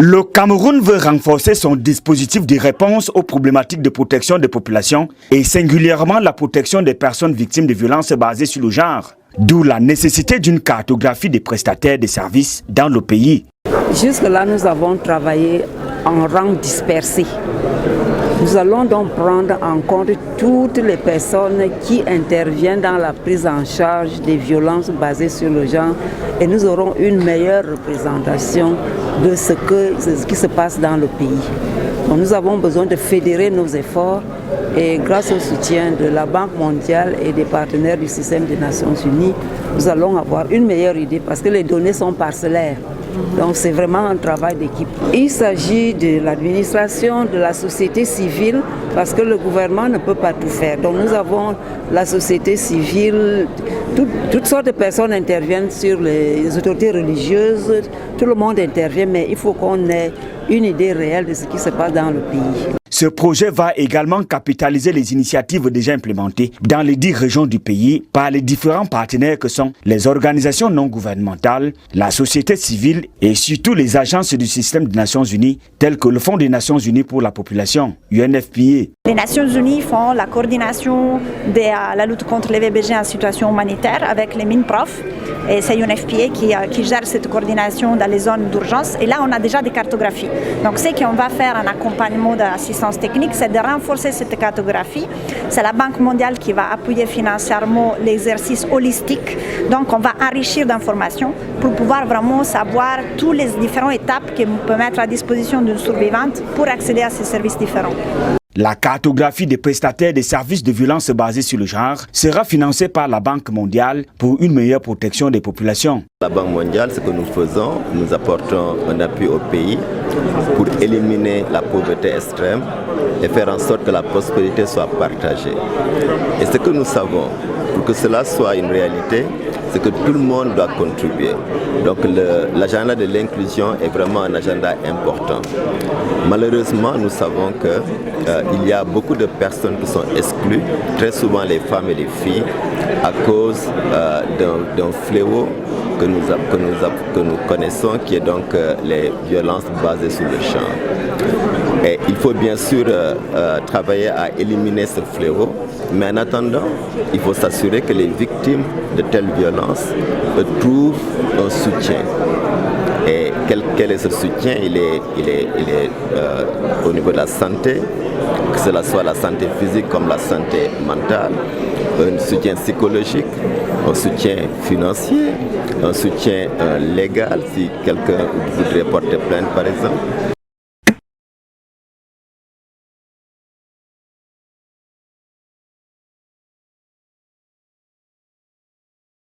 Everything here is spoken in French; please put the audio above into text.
Le Cameroun veut renforcer son dispositif de réponse aux problématiques de protection des populations et singulièrement la protection des personnes victimes de violences basées sur le genre. D'où la nécessité d'une cartographie des prestataires de services dans le pays. Jusque-là, nous avons travaillé en rang dispersé. Nous allons donc prendre en compte toutes les personnes qui interviennent dans la prise en charge des violences basées sur le genre et nous aurons une meilleure représentation de ce qui se passe dans le pays. Donc nous avons besoin de fédérer nos efforts et grâce au soutien de la Banque mondiale et des partenaires du système des Nations Unies, nous allons avoir une meilleure idée parce que les données sont parcellaires. Donc c'est vraiment un travail d'équipe. Il s'agit de l'administration, de la société civile, parce que le gouvernement ne peut pas tout faire. Donc nous avons la société civile, toutes sortes de personnes interviennent sur les autorités religieuses, tout le monde intervient, mais il faut qu'on ait une idée réelle de ce qui se passe dans le pays. Ce projet va également capitaliser les initiatives déjà implémentées dans les 10 régions du pays par les différents partenaires que sont les organisations non gouvernementales, la société civile et surtout les agences du système des Nations Unies telles que le Fonds des Nations Unies pour la population, UNFPA. Les Nations Unies font la coordination de la lutte contre les VBG en situation humanitaire avec les MINPROF et c'est UNFPA qui gère cette coordination dans les zones d'urgence et là on a déjà des cartographies. Donc ce qu'on va faire en accompagnement d'assistance technique, c'est de renforcer cette cartographie. C'est la Banque mondiale qui va appuyer financièrement l'exercice holistique. Donc on va enrichir d'informations pour pouvoir vraiment savoir toutes les différentes étapes qu'on peut mettre à disposition d'une survivante pour accéder à ces services différents. La cartographie des prestataires des services de violence basés sur le genre sera financée par la Banque mondiale pour une meilleure protection des populations. La Banque mondiale, ce que nous faisons, nous apportons un appui au pays pour éliminer la pauvreté extrême et faire en sorte que la prospérité soit partagée. Et ce que nous savons, pour que cela soit une réalité, c'est que tout le monde doit contribuer. Donc l'agenda de l'inclusion est vraiment un agenda important. Malheureusement, nous savons qu'il y a beaucoup de personnes qui sont exclues, très souvent les femmes et les filles, à cause d'un fléau que nous connaissons, qui est donc les violences basées sur le genre. Et il faut bien sûr travailler à éliminer ce fléau, mais en attendant, il faut s'assurer que les victimes de telles violences trouvent un soutien. Et quel est ce soutien? Il est au niveau de la santé, que cela soit la santé physique comme la santé mentale, un soutien psychologique, un soutien financier, un soutien légal si quelqu'un voudrait porter plainte par exemple.